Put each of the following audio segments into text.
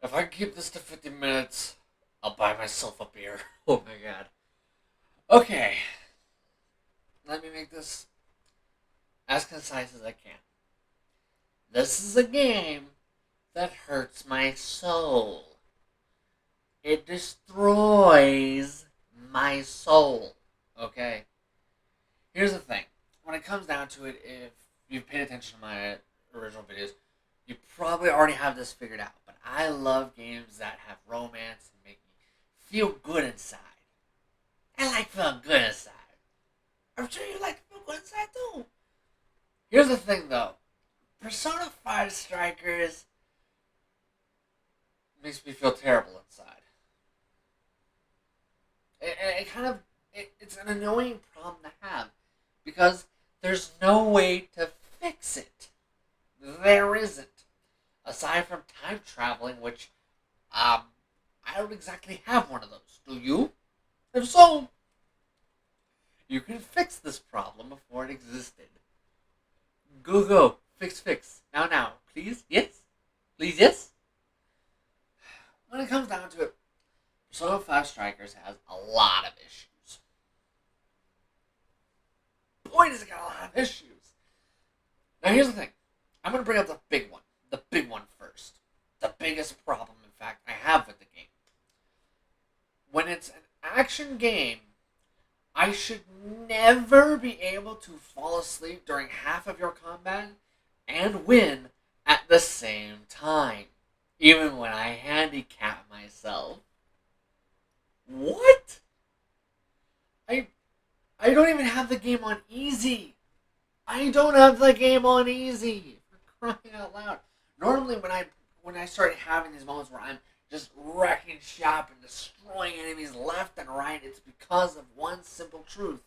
If I can keep this to 50 minutes, I'll buy myself a beer. Oh my god. Okay, let me make this as concise as I can. This is a game that hurts my soul. It destroys my soul. Okay? Here's the thing. When it comes down to it, if you've paid attention to my original videos, you probably already have this figured out. But I love games that have romance and make me feel good inside. I like feeling good inside. I'm sure you like to feel good inside too. Here's the thing though. Persona 5 Strikers makes me feel terrible inside. It kind of it's an annoying problem to have because there's no way to fix it. There isn't. Aside from time traveling, which I don't exactly have one of those. Do you? If so, you can fix this problem before it existed. Go go. Fix. Now. Please? Yes? Please, yes? When it comes down to it, Persona 5 Strikers has a lot of issues. Boy, does it got a lot of issues. Now, here's the thing. I'm going to bring up the big one. The big one first. The biggest problem, in fact, I have with the game. When it's an action game, I should never be able to fall asleep during half of your combat and win at the same time, even when I handicap myself. What? I I don't even have the game on easy. I don't have the game on easy. For crying out loud. Normally when I start having these moments where I'm just wrecking shop and destroying enemies left and right, it's because of one simple truth.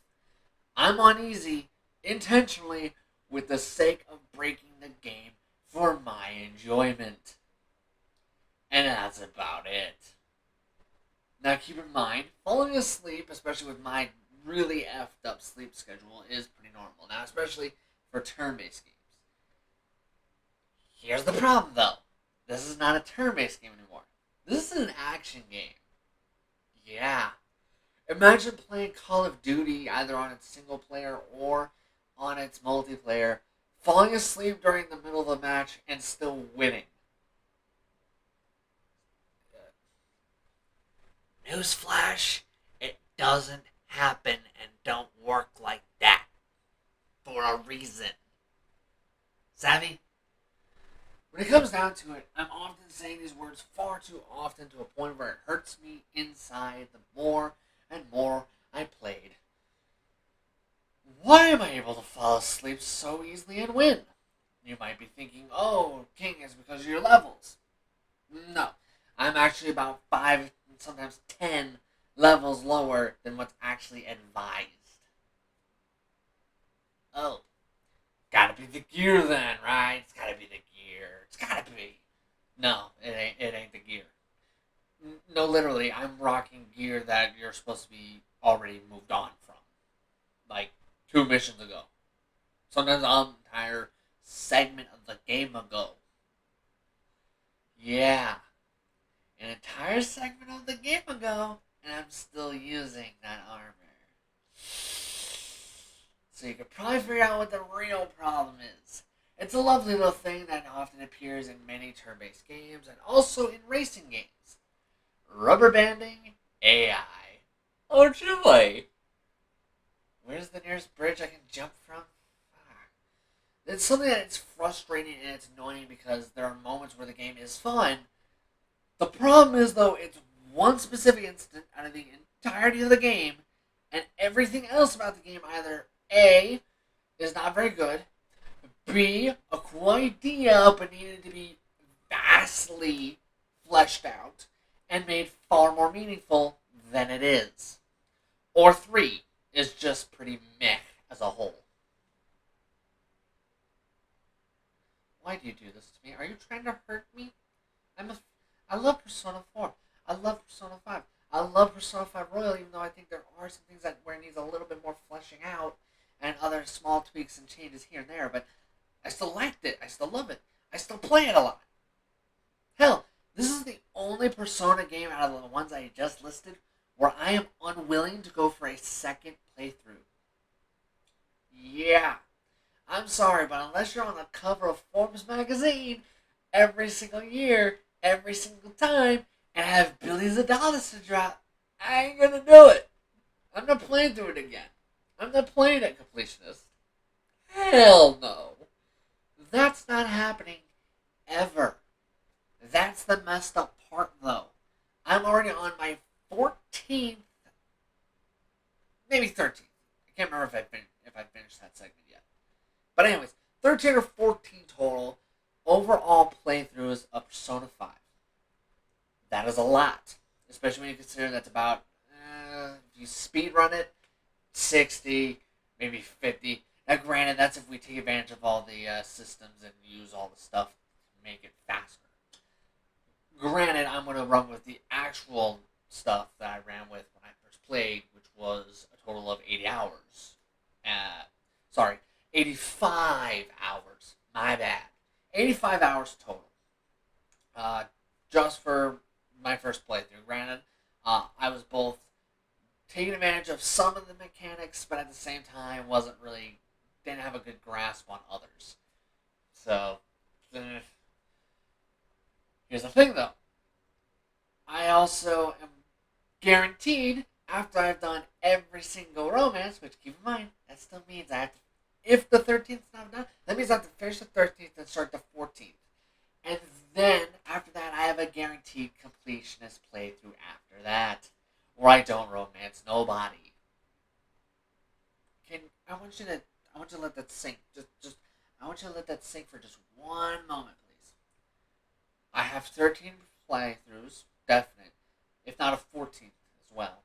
I'm on easy intentionally with the sake of breaking the game for my enjoyment. And that's about it. Now keep in mind, falling asleep, especially with my really effed up sleep schedule, is pretty normal. Now, especially for turn-based games. Here's the problem, though. This is not a turn-based game anymore. This is an action game. Yeah. Imagine playing Call of Duty either on its single player or on its multiplayer, falling asleep during the middle of the match and still winning. Newsflash, it doesn't happen and don't work like that. For a reason. Savvy? When it comes down to it, I'm often saying these words far too often to a point where it hurts me inside the more and more I played. Why am I able to fall asleep so easily and win? You might be thinking, oh, King, is because of your levels. No. I'm actually about 5, sometimes 10 levels lower than what's actually advised. Oh, gotta be the gear then, right? It's gotta be the gear. It's gotta be. No, it ain't. It ain't the gear. No, literally, I'm rocking gear that you're supposed to be already moved on from, like 2 missions ago. Sometimes an entire segment of the game ago. Yeah, an entire segment of the game ago, and I'm still using that armor. So you could probably figure out what the real problem is. It's a lovely little thing that often appears in many turn-based games and also in racing games. Rubber banding AI. Oh joy! Where's the nearest bridge I can jump from? It's something that it's frustrating and it's annoying because there are moments where the game is fun. The problem is, though, it's one specific instant out of the entirety of the game, and everything else about the game either A, is not very good, B, a cool idea but needed to be vastly fleshed out and made far more meaningful than it is, or 3, is just pretty meh as a whole. Why do you do this to me? Are you trying to hurt me? I'm a I love Persona 4. I love Persona 5. I love Persona 5 Royal, even though I think there are some things that where it needs a little bit more fleshing out and other small tweaks and changes here and there, but I still liked it. I still love it. I still play it a lot. Hell, this is the only Persona game out of the ones I just listed where I am unwilling to go for a second playthrough. Yeah, I'm sorry, but unless you're on the cover of Forbes magazine every single year, every single time, and have billions of dollars to drop, I ain't gonna do it. I'm not playing through it again. I'm not playing it completionist. Hell no. That's not happening ever. That's the messed up part, though. I'm already on my 14th, maybe 13th. I can't remember if I finished that segment yet. But anyways, 13 or 14 total overall playthroughs of Persona 5. That is a lot, especially when you consider that's about, if you speed run it, 60, maybe 50. Now, granted, that's if we take advantage of all the systems and use all the stuff to make it faster. Granted, I'm going to run with the actual stuff that I ran with when I first played, which was a total of 80 hours. 85 hours. My bad. 85 hours total. Just for my first playthrough. Granted, I was both taking advantage of some of the mechanics, but at the same time didn't have a good grasp on others. So, here's the thing though. I also am guaranteed, after I've done every single romance, which keep in mind, that still means I have to, if the 13th is not done, that means I have to finish the 13th and start the 14th. And then, after that, I have a guaranteed completionist playthrough after that, where I don't romance nobody. I want you to let that sink. I want you to let that sink for just one moment, please. I have 13 playthroughs, definite, if not a 14th as well.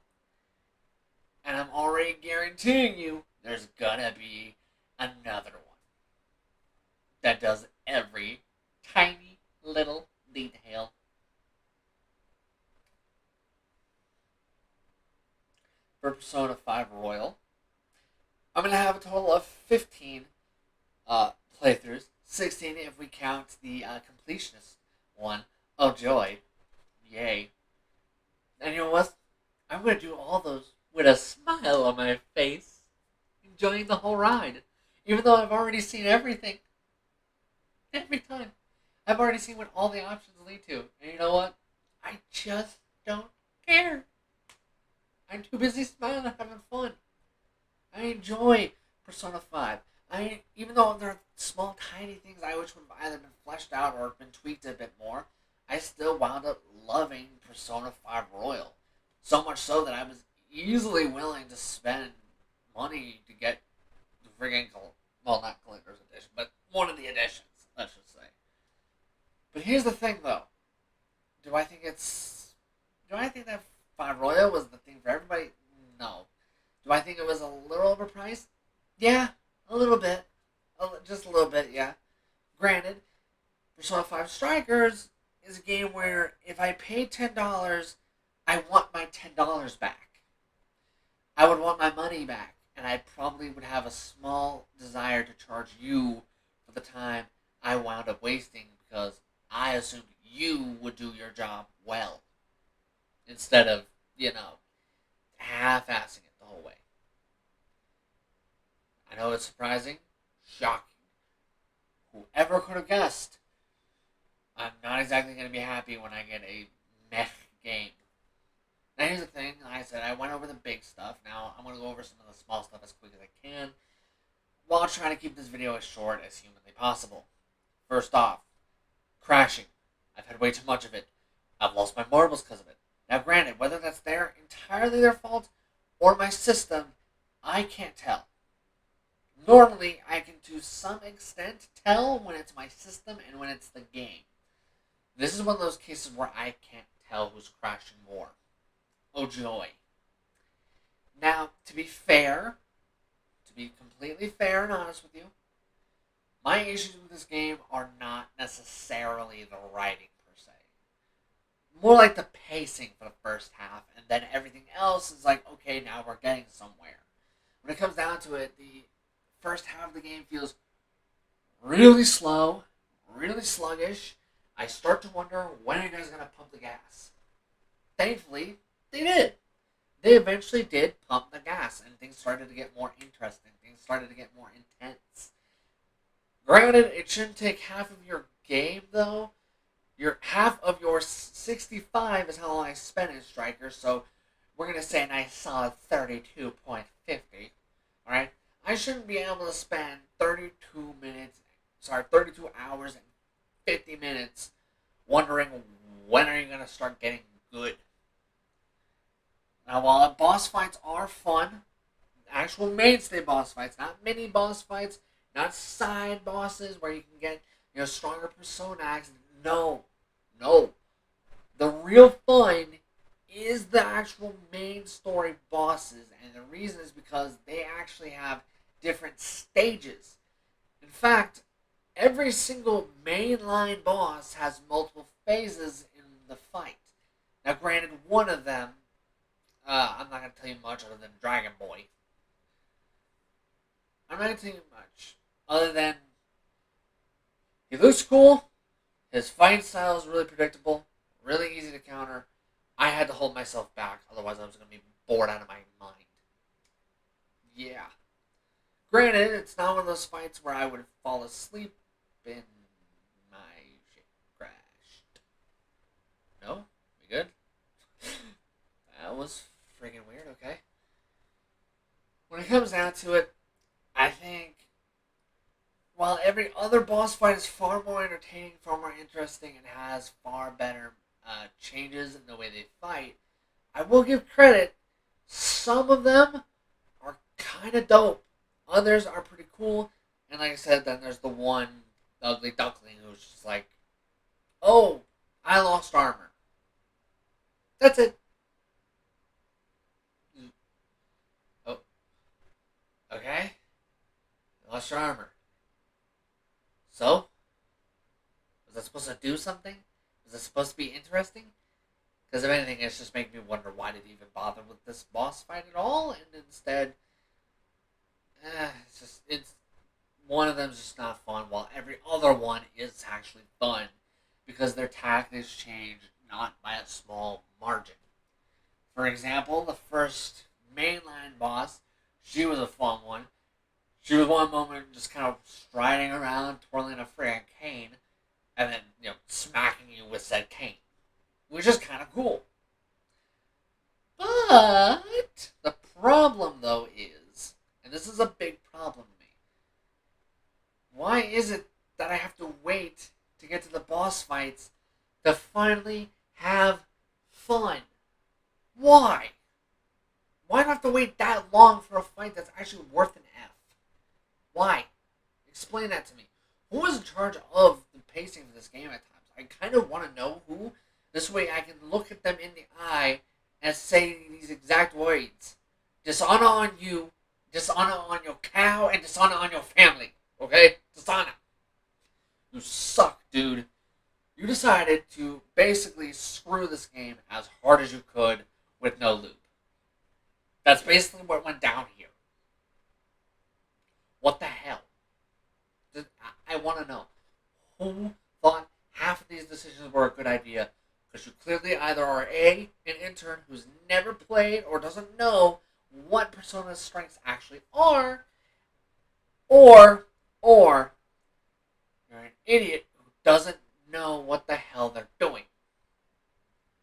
And I'm already guaranteeing you there's gonna be another one that does every tiny little detail. For Persona 5 Royal, I'm going to have a total of 15 playthroughs, 16 if we count the completionist one. Oh joy. Yay. And you know what? I'm going to do all those with a smile on my face, enjoying the whole ride. Even though I've already seen everything. Every time. I've already seen what all the options lead to. And you know what? I just don't care. I'm too busy smiling and having fun. I enjoy Persona 5. Even though there are small, tiny things I wish would have either been fleshed out or been tweaked a bit more, I still wound up loving Persona 5 Royal. So much so that I was easily willing to spend money to get the friggin' not Collector's Edition, but one of the editions, let's just say. But here's the thing, though. Do I think that 5 Royal was the thing for everybody? No. Do I think it was a little overpriced? Yeah, a little bit. Just a little bit, yeah. Granted, Persona 5 Strikers is a game where if I pay $10, I want my $10 back. I would want my money back, and I probably would have a small desire to charge you for the time I wound up wasting because I assumed you would do your job well instead of, half-assing it the whole way. I know it's surprising, shocking. Whoever could have guessed? I'm not exactly going to be happy when I get a meh game. Now here's the thing, like I said, I went over the big stuff. Now I'm going to go over some of the small stuff as quick as I can, while trying to keep this video as short as humanly possible. First off, crashing. I've had way too much of it. I've lost my marbles because of it. Now granted, whether that's entirely their fault or my system, I can't tell. Normally, I can to some extent tell when it's my system and when it's the game. This is one of those cases where I can't tell who's crashing more. Oh joy. Now, to be completely fair and honest with you, my issues with this game are not necessarily the writing per se. More like the pacing for the first half, and then everything else is like, okay, now we're getting somewhere. When it comes down to it, the first half of the game feels really slow, really sluggish. I start to wonder, when are you guys going to pump the gas? gas. Thankfully, they did. They eventually did pump the gas, and things started to get more interesting. Things started to get more intense. Granted, it shouldn't take half of your game, though. Your half of your 65 is how long I spent in Striker, so we're going to say a nice solid 32.50. Alright? I shouldn't be able to spend 32 hours and 50 minutes wondering when are you going to start getting good. Now, while boss fights are fun, actual mainstay boss fights, not mini boss fights, not side bosses where you can get stronger personas. No, no. The real fun is the actual main story bosses, and the reason is because they actually have different stages. In fact, every single mainline boss has multiple phases in the fight. Now, granted, one of them, I'm not going to tell you much other than Dragon Boy. I'm not going to tell you much other than he looks cool. His fighting style is really predictable, really easy to counter. I had to hold myself back, otherwise I was going to be bored out of my mind. Yeah. Granted, it's not one of those fights where I would fall asleep and my shit crashed. No? We good? That was freaking weird, okay. When it comes down to it, I think while every other boss fight is far more entertaining, far more interesting, and has far better changes in the way they fight, I will give credit. Some of them are kind of dope. Others are pretty cool. And like I said, then there's the one ugly duckling who's just like, oh, I lost armor. That's it. Oh, okay. You lost your armor. So? Was that supposed to do something? Was it supposed to be interesting? Because if anything, it's just making me wonder why did he even bother with this boss fight at all? And instead, it's one of them's just not fun, while every other one is actually fun because their tactics change not by a small margin. For example, the first mainline boss, she was a fun one. She was one moment just kind of striding around, twirling a friggin' cane, and then, smacking you with said cane. Which is kind of cool. But the problem, though, is, and this is a big problem to me, why is it that I have to wait to get to the boss fights to finally have fun? Why? Why do I have to wait that long for a fight that's actually worth an F? Why? Explain that to me. Who is in charge of the pacing of this game at times? I kind of want to know who. This way I can look at them in the eye and say these exact words. Dishonor on you, dishonor on your cow, and dishonor on your family. Okay? Dishonor. You suck, dude. You decided to basically screw this game as hard as you could with no loop. That's basically what went down here. What the hell? I want to know. Who thought half of these decisions were a good idea? Because you clearly either are an intern who's never played or doesn't know what Persona's strengths actually are, or you're an idiot who doesn't know what the hell they're doing.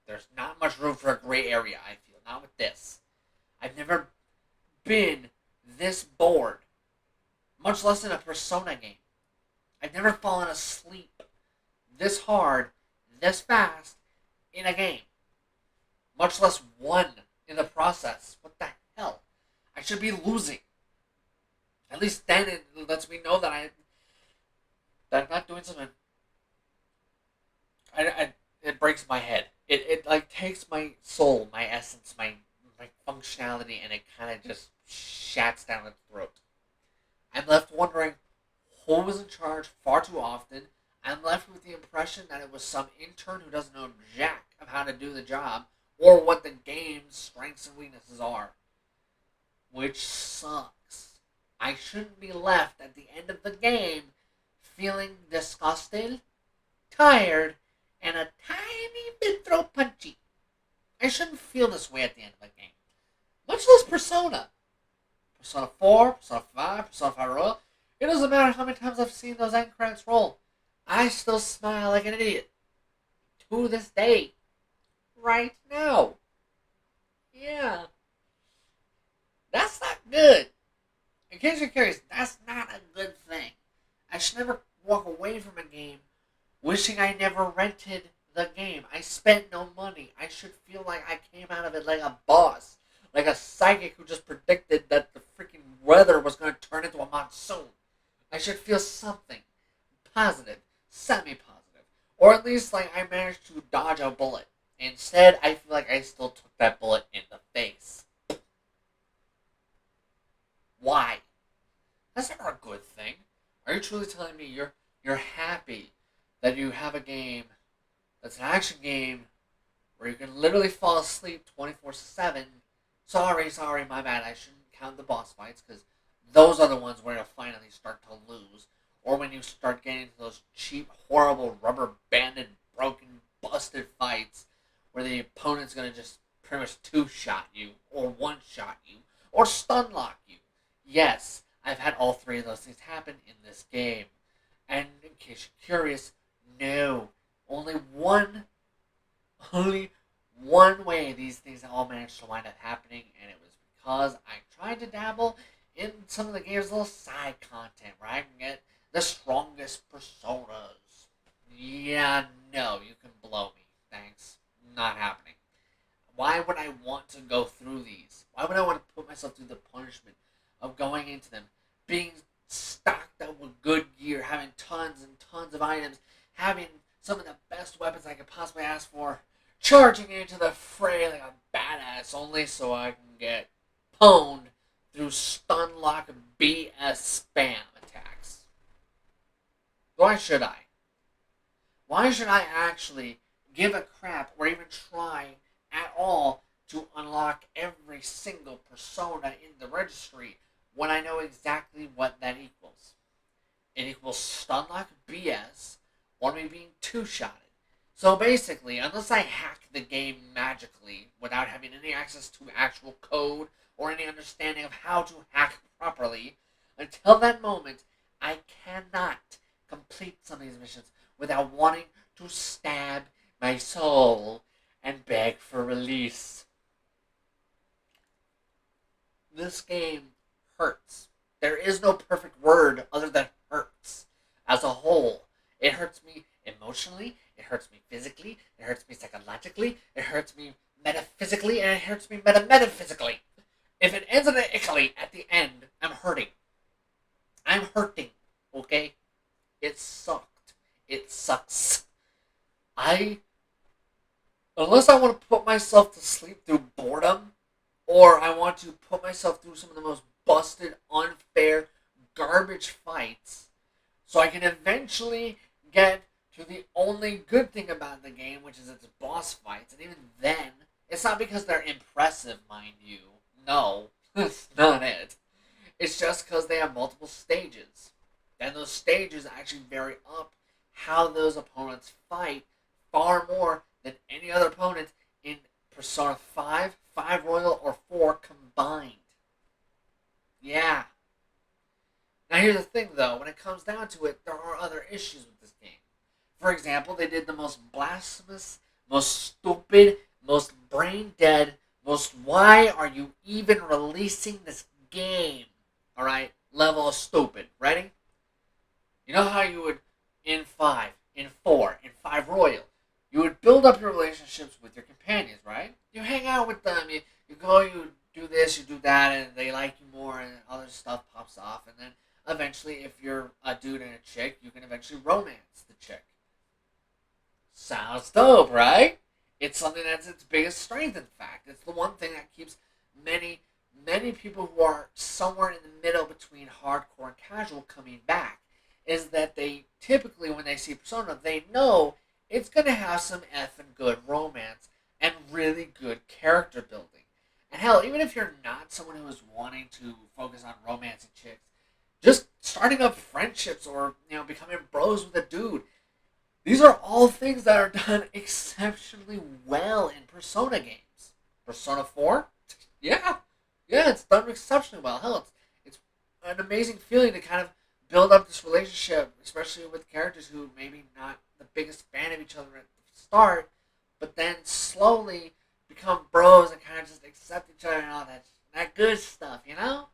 There's not much room for a gray area, I feel. Not with this. I've never been this bored, much less in a Persona game. I've never fallen asleep this hard, this fast, in a game. Much less won in the process. What the hell? I should be losing. At least then it lets me know that I'm not doing something. It breaks my head. It like takes my soul, my essence, my functionality, and it kind of just shats down its throat. I'm left wondering who was in charge far too often. I'm left with the impression that it was some intern who doesn't know jack of how to do the job or what the game's strengths and weaknesses are. Which sucks. I shouldn't be left at the end of the game feeling disgusted, tired, and a tiny bit throat punchy. I shouldn't feel this way at the end of a game. Much less Persona. Persona 4, Persona 5, Persona 5 Royal. It doesn't matter how many times I've seen those end credits roll. I still smile like an idiot. To this day. Right now. Yeah. That's not good. In case you're curious, that's not a good thing. I should never walk away from a game wishing I never rented the game. I spent no money. I should feel like I came out of it like a boss. Like a psychic who just predicted that the freaking weather was going to turn into a monsoon. I should feel something positive, semi-positive. Or at least like I managed to dodge a bullet. Instead, I feel like I still took that bullet in the face. Why? That's never a good thing. Are you truly telling me you're happy that you have a game that's an action game where you can literally fall asleep 24/7? Sorry, my bad. I shouldn't count the boss fights because those are the ones where you'll finally start to lose. Or when you start getting into those cheap, horrible, rubber banded, broken, busted fights where the opponent's going to just pretty much two-shot you, or one-shot you, or stun-lock you. Yes, I've had all three of those things happen in this game. And in case you're curious, no. Only one way these things all managed to wind up happening, and it was because I tried to dabble in some of the game's little side content where I can get the strongest personas. Yeah, no, you can blow me. Thanks. Not happening. Why would I want to go through these? Why would I want to put myself through the punishment of going into them, being stocked up with good gear, having tons and tons of items, having some of the best weapons I could possibly ask for, charging into the fray like a badass only so I can get pwned through stun lock BS spam attacks? Why should I? Why should I actually give a crap or even try at all to unlock every single persona in the registry when I know exactly what that equals? It equals stun lock BS or me being two-shotted. So basically, unless I hack the game magically without having any access to actual code or any understanding of how to hack properly, until that moment, I cannot complete some of these missions without wanting to stab my soul and beg for release. This game hurts. There is no perfect word other than hurts. As a whole, it hurts me emotionally, it hurts me physically, it hurts me psychologically, it hurts me metaphysically, and it hurts me metaphysically. If it ends in an ickly at the end, I'm hurting. I'm hurting, okay? It sucked. It sucks. Unless I want to put myself to sleep through boredom, or I want to put myself through some of the most busted, unfair, garbage fights, so I can eventually get to the only good thing about the game, which is its boss fights, and even then, it's not because they're impressive, mind you. No, that's not it. It's just because they have multiple stages. And those stages actually vary up how those opponents fight far more than any other opponent in Persona 5, 5 Royal, or 4 combined. Yeah. Now here's the thing though, when it comes down to it, there are other issues with this game. For example, they did the most blasphemous, most stupid, most brain dead, most why are you even releasing this game? Alright? Level of stupid. Ready? You know how you would, in 5, in 4, in 5 Royal, you would build up your relationships with your companions, right? You hang out with them, you go, you do this, you do that, and they like you more, and other stuff pops off, and then eventually, if you're a dude and a chick, you can eventually romance the chick. Sounds dope, right? It's something that's its biggest strength, in fact. It's the one thing that keeps many people who are somewhere in the middle between hardcore and casual coming back, is that they typically, when they see Persona, they know it's going to have some effing good romance and really good character building. And hell, even if you're not someone who is wanting to focus on romancing chicks, just starting up friendships or, becoming bros with a dude, these are all things that are done exceptionally well in Persona games. Persona 4? Yeah. Yeah, it's done exceptionally well. Hell, it's an amazing feeling to kind of build up this relationship, especially with characters who maybe not the biggest fan of each other at the start, but then slowly become bros and kind of just accept each other and all that good stuff, you know?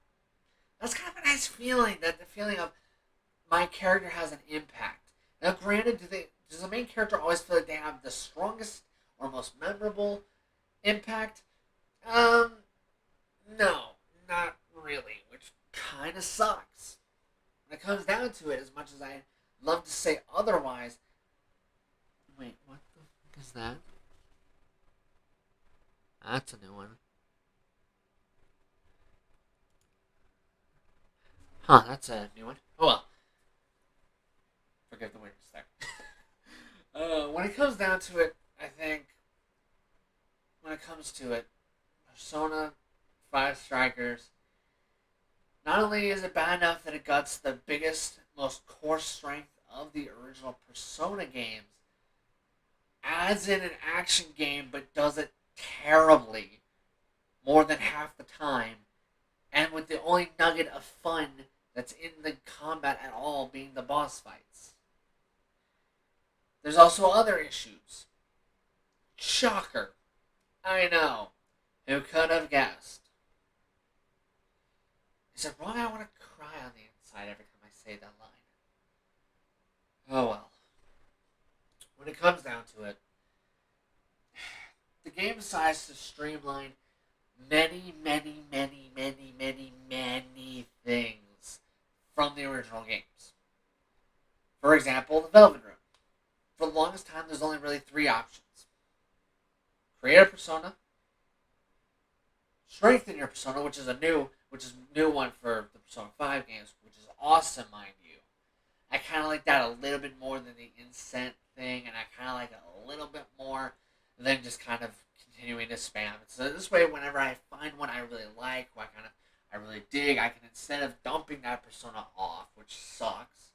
That's kind of a nice feeling, that the feeling of my character has an impact. Now, granted, does the main character always feel like they have the strongest or most memorable impact? Um, no, not really, which kind of sucks. When it comes down to it, as much as I love to say otherwise. Wait, what the fuck is that? That's a new one. Huh, that's a new one. Oh well, forgive the weirdness there. When it comes down to it, I think when it comes to it, Persona 5 Strikers, not only is it bad enough that it guts the biggest, most core strength of the original Persona games, adds in an action game but does it terribly more than half the time, and with the only nugget of fun that's in the combat at all being the boss fights. There's also other issues. Shocker. I know. Who could have guessed? Is it wrong I want to cry on the inside every time I say that line? Oh well. When it comes down to it, the game decides to streamline many, many, many, many, many, many things from the original games. For example, the Velvet Room. For the longest time, there's only really three options. Create a persona, strengthen your persona, which is a new one for the Persona 5 games, which is awesome, mind you. I kind of like that a little bit more than the incent thing, and I kind of like it a little bit more than just kind of continuing to spam it. So this way, whenever I find one I really like, or I really dig, I can, instead of dumping that persona off, which sucks,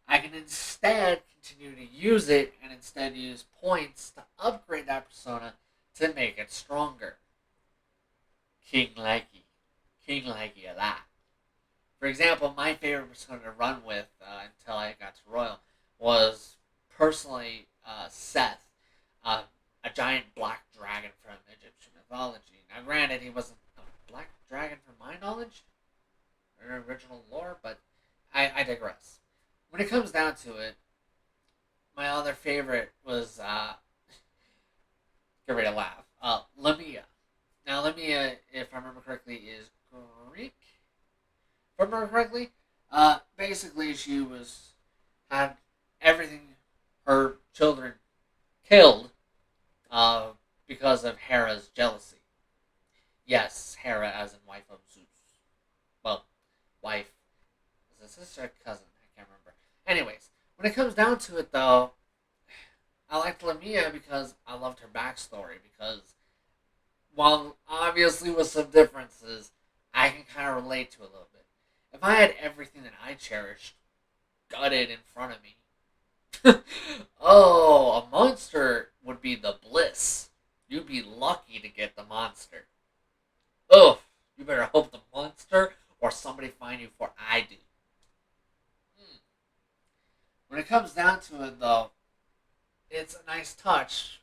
I can instead continue to use it and instead use points to upgrade that persona to make it stronger. King Likey. King Likey a lot. For example, my favorite persona to run with until I got to Royal was personally Seth, uh, a giant black dragon from Egyptian mythology. Now, granted, he wasn't a black dragon from my knowledge or original lore, but I digress. When it comes down to it, my other favorite was get ready to laugh. Lamia. Now, Lamia, if I remember correctly, is Greek. If I remember correctly, basically she had everything her children killed uh, because of Hera's jealousy. Yes, Hera as in wife of Zeus. Well, wife. Is it sister or cousin? I can't remember. Anyways, when it comes down to it, though, I liked Lamia because I loved her backstory. Because while obviously with some differences, I can kind of relate to it a little bit. If I had everything that I cherished gutted in front of me, oh, a monster would be the bliss. You'd be lucky to get the monster. Oh, you better hope the monster or somebody find you before I do. When it comes down to it, though, it's a nice touch,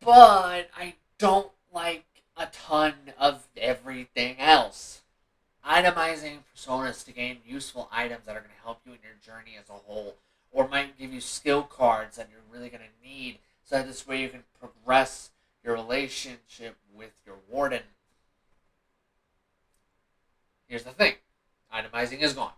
but I don't like a ton of everything else. Itemizing personas to gain useful items that are going to help you in your journey as a whole, or might give you skill cards that you're really going to need, so that this way you can progress your relationship with your warden. Here's the thing. Itemizing is gone.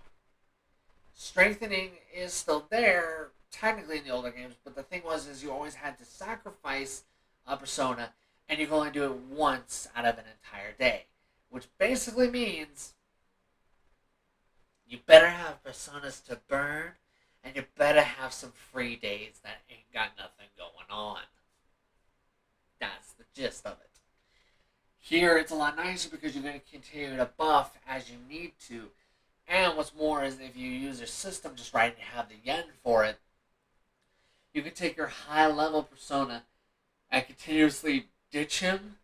Strengthening is still there, technically in the older games, but the thing is you always had to sacrifice a persona, and you can only do it once out of an entire day. Which basically means you better have personas to burn, and you better have some free days that ain't got nothing going on. That's the gist of it. Here, it's a lot nicer because you're going to continue to buff as you need to. And what's more is if you use your system just right and have the yen for it, you can take your high level persona and continuously ditch him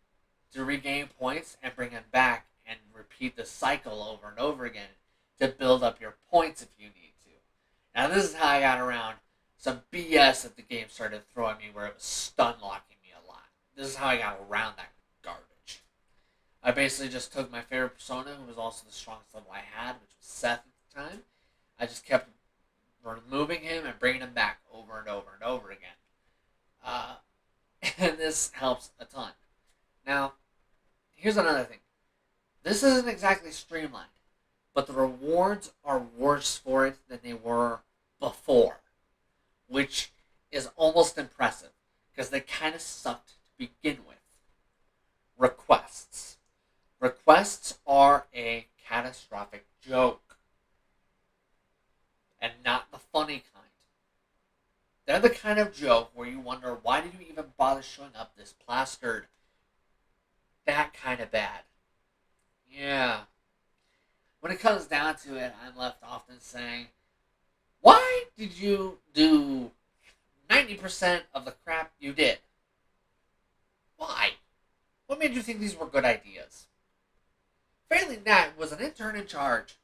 to regain points and bring him back and repeat the cycle over and over again to build up your points if you need to. Now, this is how I got around some BS that the game started throwing me where it was stun locking me a lot. This is how I got around that garbage. I basically just took my favorite persona, who was also the strongest level I had, which was Seth at the time. I just kept removing him and bringing him back over and over and over again. And this helps a ton. Now, here's another thing. This isn't exactly streamlined, but the rewards are worse for it than they were before, which is almost impressive, because they kind of sucked to begin with. Requests. Requests are a catastrophic joke, and not the funny kind. They're the kind of joke where you wonder, why did you even bother showing up this plastered? That kind of bad. Yeah. When it comes down to it, I'm left often saying, why did you do 90% of the crap you did? Why? What made you think these were good ideas? Failing that, was an intern in charge?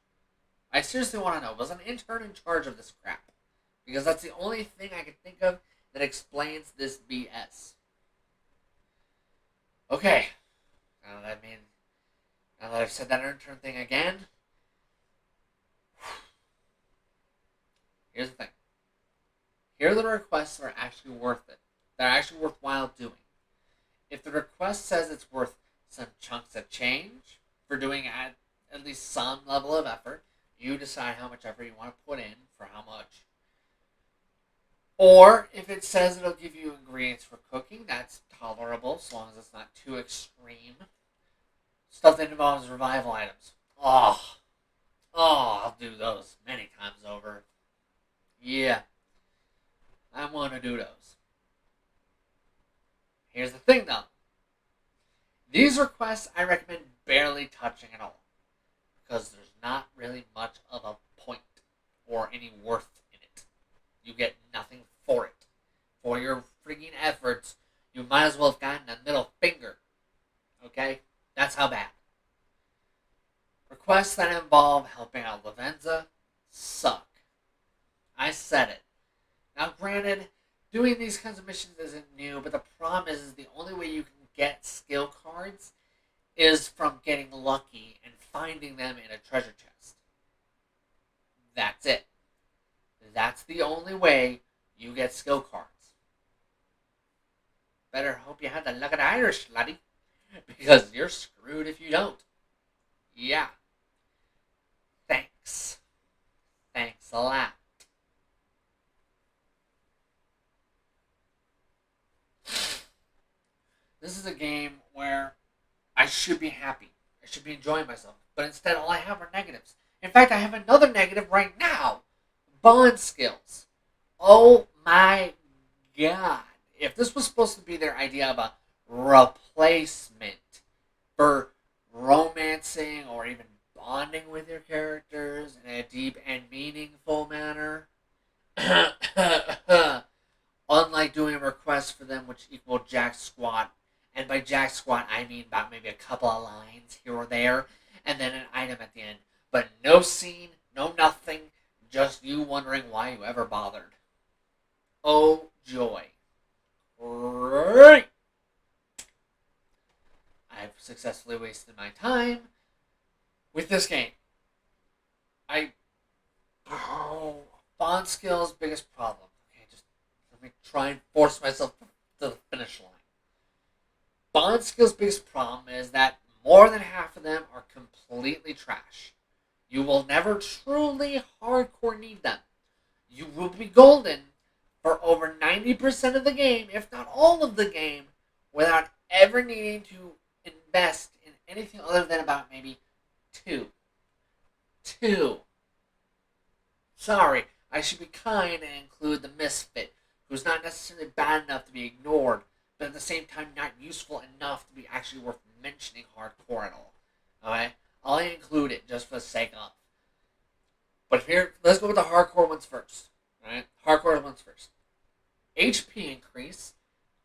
I seriously want to know, was an intern in charge of this crap? Because that's the only thing I can think of that explains this BS. Okay. Now that I've said that intern thing again, here's the thing. Here are the requests that are actually worth it. That are actually worthwhile doing. If the request says it's worth some chunks of change for doing at least some level of effort, you decide how much effort you want to put in for how much. Or if it says it'll give you ingredients for cooking, that's tolerable as long as it's not too extreme. Stuff that involves revival items. I'll do those many times over. Yeah, I want to do those. Here's the thing though. These requests I recommend barely touching at all, because there's not really much of a point or any worth in it. You get nothing for it. For your freaking efforts, you might as well have gotten a middle finger. Okay? That's how bad. Requests that involve helping out Lavenza suck. I said it. Now granted, doing these kinds of missions isn't new, but the problem is the only way you can get skill cards is from getting lucky and finding them in a treasure chest. That's it. That's the only way you get skill cards. Better hope you have the luck of the Irish, laddie, because you're screwed if you don't. Yeah. Thanks. Thanks a lot. This is a game where I should be happy. I should be enjoying myself. But instead, all I have are negatives. In fact, I have another negative right now. Bond skills. Oh my god. If this was supposed to be their idea of a replacement for romancing or even bonding with your characters in a deep and meaningful manner, unlike doing requests for them which equal jack squat, and by jack squat I mean about maybe a couple of lines here or there, and then an item at the end, but no scene, no nothing, just you wondering why you ever bothered. Oh joy. Great! I've successfully wasted my time with this game. Bond skills, biggest problem. Okay, just let me try and force myself to the finish line. Bond skills' biggest problem is that more than half of them are completely trash. You will never truly hardcore need them. You will be golden for over 90% of the game, if not all of the game, without ever needing to invest in anything other than about maybe two. Sorry, I should be kind and include the misfit, who's not necessarily bad enough to be ignored, but at the same time not useful enough to be actually worth mentioning hardcore at all. Alright? I'll include it just for the sake of. But here, let's go with the hardcore ones first. Alright? Hardcore ones first. HP increase,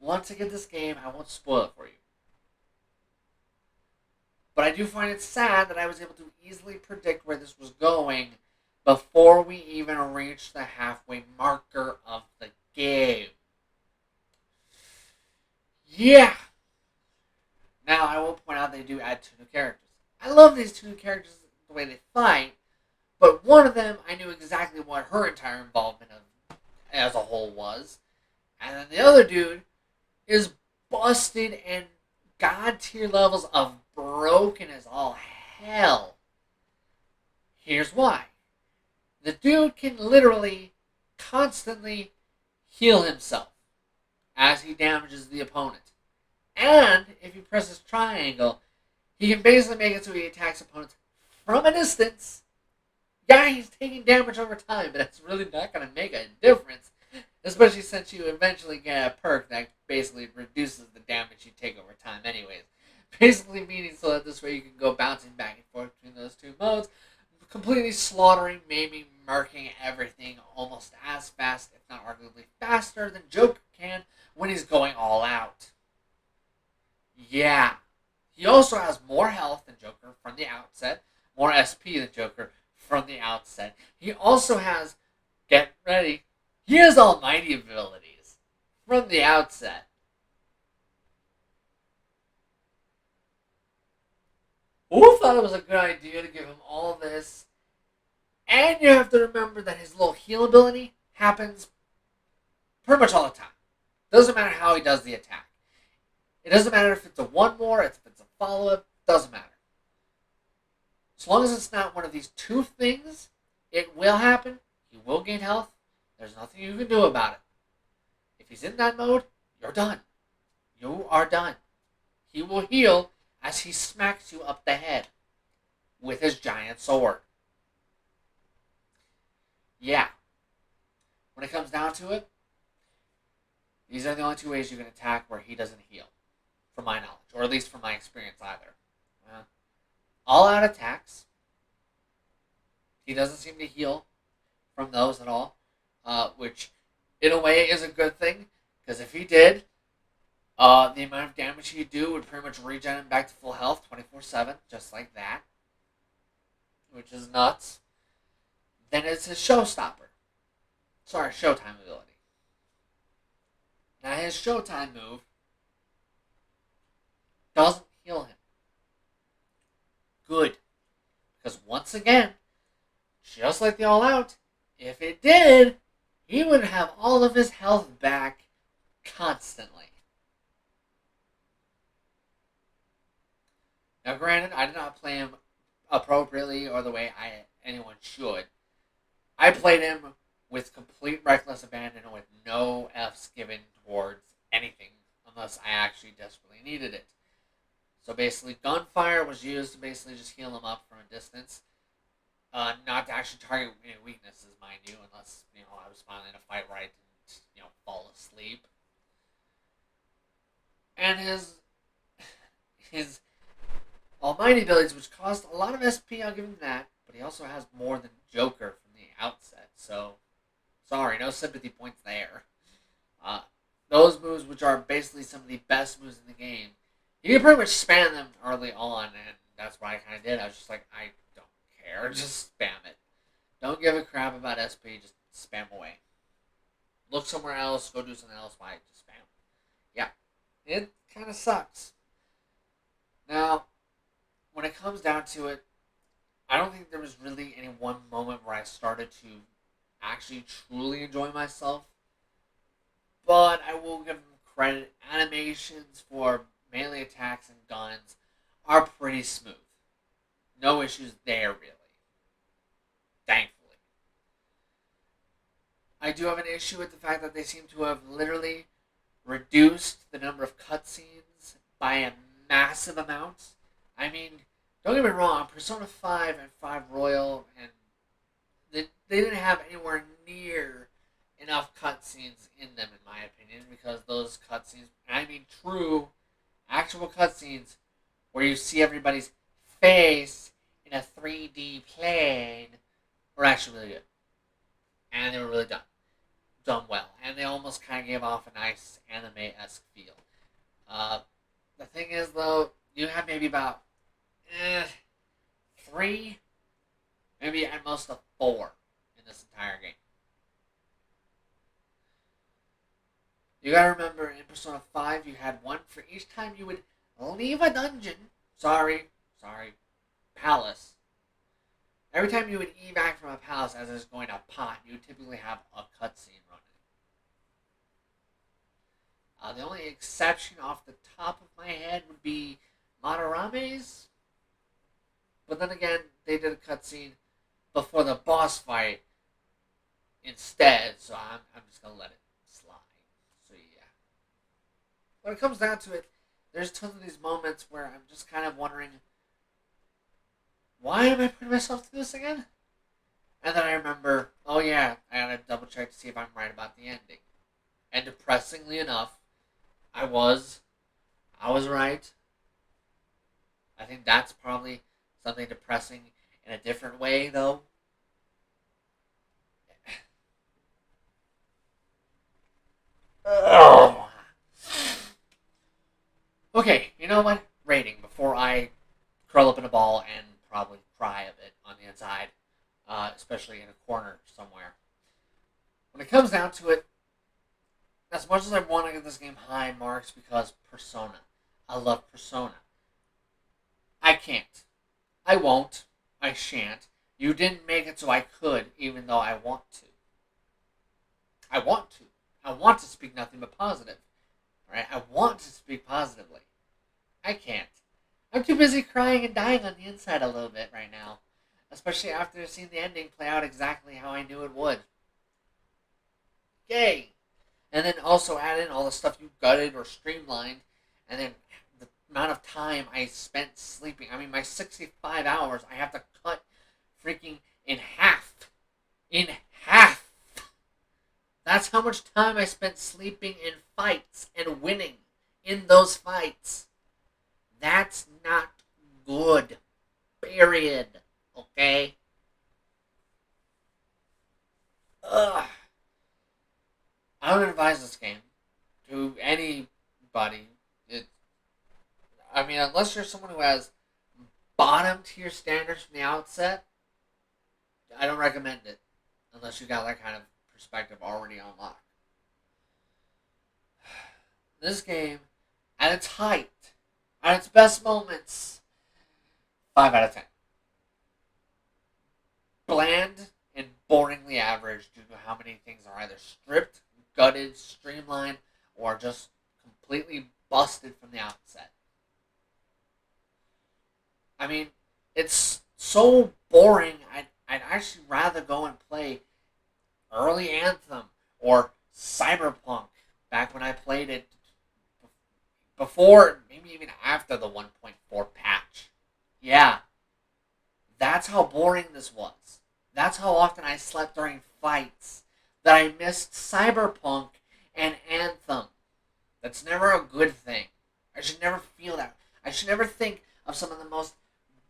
Once I get this game, I won't spoil it for you. But I do find it sad that I was able to easily predict where this was going before we even reached the halfway marker of the game. Yeah! Now, I will point out they do add two new characters. I love these two new characters, the way they fight, but one of them, I knew exactly what her entire involvement of, as a whole was. And then the other dude is busted and god tier levels of broken as all hell. Here's why. The dude can literally constantly heal himself as he damages the opponent. And if he presses triangle, he can basically make it so he attacks opponents from a distance. Yeah, he's taking damage over time, but it's really not going to make a difference. Especially since you eventually get a perk that basically reduces the damage you take over time anyways. Basically meaning so that this way you can go bouncing back and forth between those two modes, completely slaughtering, maybe murking everything almost as fast, if not arguably faster, than Joker can when he's going all out. Yeah. He also has more health than Joker from the outset, more SP than Joker from the outset. He also has, get ready, he has almighty abilities from the outset. Who thought it was a good idea to give him all this? And you have to remember that his little heal ability happens pretty much all the time. Doesn't matter how he does the attack. It doesn't matter if it's a one more, if it's a follow up, doesn't matter. As long as it's not one of these two things, it will happen. He will gain health. There's nothing you can do about it. If he's in that mode, you're done. You are done. He will heal as he smacks you up the head with his giant sword. Yeah. When it comes down to it, these are the only two ways you can attack where he doesn't heal, from my knowledge, or at least from my experience either. All out attacks, he doesn't seem to heal from those at all, which in a way is a good thing, because if he did, the amount of damage he'd do would pretty much regen him back to full health 24/7, just like that, which is nuts. Then it's his showstopper. Sorry, showtime ability. Now his showtime move doesn't heal him. Good. Because once again, just like the All Out, if it did, he would have all of his health back constantly. Now granted, I did not play him appropriately or the way anyone should. I played him with complete reckless abandon with no F's given towards anything unless I actually desperately needed it. So basically, gunfire was used to basically just heal him up from a distance. Not to actually target any weaknesses, mind you, unless, I was finally in a fight where I didn't, fall asleep. And his almighty abilities, which cost a lot of SP, I'll give him that, but he also has more than Joker from the outset, so sorry, no sympathy points there. Those moves, which are basically some of the best moves in the game, you can pretty much spam them early on, and that's what I kind of did. I was just like, I don't care, just spam it. Don't give a crap about SP, just spam away. Look somewhere else, go do something else, why, just spam. Yeah, it kind of sucks. Now, when it comes down to it, I don't think there was really any one moment where I started to actually truly enjoy myself. But I will give them credit. Animations for melee attacks and guns are pretty smooth. No issues there, really. Thankfully. I do have an issue with the fact that they seem to have literally reduced the number of cutscenes by a massive amount. I mean, don't get me wrong, Persona 5 and 5 Royal, and they didn't have anywhere near enough cutscenes in them, in my opinion, because those cutscenes, I mean true, actual cutscenes, where you see everybody's face in a 3D plane, were actually really good. And they were really done. done well, and they almost kind of gave off a nice anime-esque feel. Uh, the thing is, though, you have maybe about three, maybe at most a four in this entire game. You gotta remember, in Persona 5, you had one for each time you would leave a dungeon. Sorry, palace. Every time you would evac from a palace as it's going to pot, you would typically have a cutscene running. The only exception off the top of my head would be Madarame's. But then again, they did a cutscene before the boss fight instead, so I'm just going to let it slide. So yeah. When it comes down to it, there's tons of these moments where I'm just kind of wondering, why am I putting myself through this again? And then I remember, oh yeah, I gotta double check to see if I'm right about the ending. And depressingly enough, I was right. I think that's probably something depressing in a different way, though. Oh. Okay, you know what? Rating before I curl up in a ball and probably cry a bit on the inside, especially in a corner somewhere. When it comes down to it, as much as I want to give this game high marks because Persona, I love Persona. I can't. I won't. I shan't. You didn't make it so I could, even though I want to. I want to. I want to speak nothing but positive. Right? I want to speak positively. I can't. I'm too busy crying and dying on the inside a little bit right now. Especially after seeing the ending play out exactly how I knew it would. Yay! And then also add in all the stuff you gutted or streamlined, and then the amount of time I spent sleeping. I mean, my 65 hours, I have to cut freaking in half. In half! That's how much time I spent sleeping in fights and winning in those fights. That's not good. Period. Okay? Ugh. I would advise this game to anybody. Unless you're someone who has bottom tier standards from the outset, I don't recommend it. Unless you got that kind of perspective already unlocked. This game, at its height, at its best moments, 5 out of 10. Bland and boringly average due to how many things are either stripped, gutted, streamlined, or just completely busted from the outset. I mean, it's so boring, I'd actually rather go and play early Anthem or Cyberpunk back when I played it before, maybe even after the 1.4 patch. Yeah, that's how boring this was. That's how often I slept during fights, that I missed Cyberpunk and Anthem. That's never a good thing. I should never feel that. I should never think of some of the most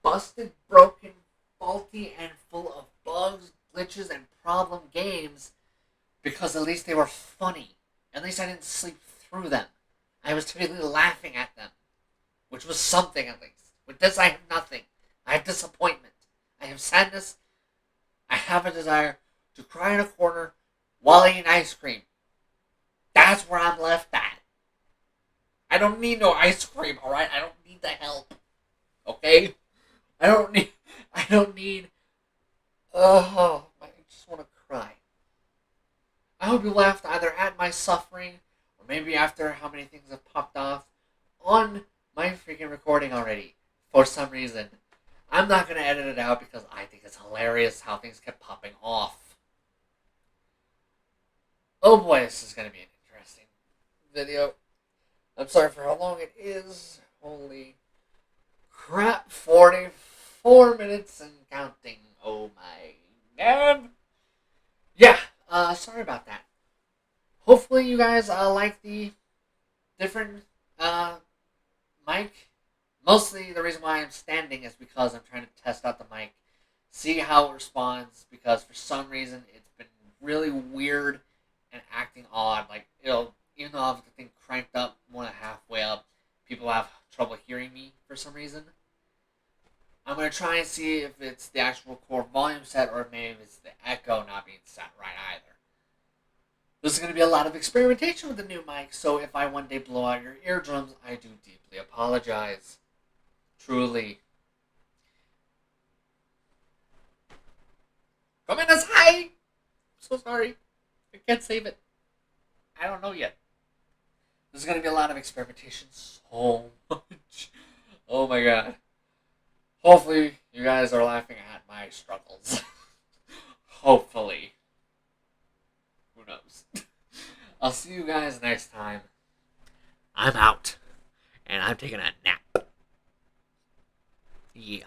busted, broken, faulty, and full of bugs, glitches, and problem games because at least they were funny. At least I didn't sleep through them. I was typically laughing at them, which was something at least. With this, I have nothing. I have disappointment. I have sadness. I have a desire to cry in a corner while eating ice cream. That's where I'm left at. I don't need no ice cream, alright? I don't need the help. Okay? I don't need... I just want to cry. I hope you laughed either at my suffering, or maybe after how many things have popped off on my freaking recording already, for some reason. I'm not going to edit it out because I think it's hilarious how things kept popping off. Oh boy, this is going to be an interesting video. I'm sorry for how long it is. Holy crap, 44 minutes and counting. Oh my god. Yeah, sorry about that. Hopefully you guys like the different mic. Mostly the reason why I'm standing is because I'm trying to test out the mic, see how it responds, because for some reason it's been really weird and acting odd. Like, even though I have the thing cranked up more than halfway up, people have trouble hearing me for some reason. I'm going to try and see if it's the actual core volume set or maybe if it's the echo not being set right either. There's going to be a lot of experimentation with the new mic, so if I one day blow out your eardrums, I do deeply apologize. Truly. Gamin is high! I'm so sorry. I can't save it. I don't know yet. There's going to be a lot of experimentation. So much. Oh my god. Hopefully, you guys are laughing at my struggles. Hopefully. Who knows? I'll see you guys next time. I'm out. And I'm taking a nap. Yeah.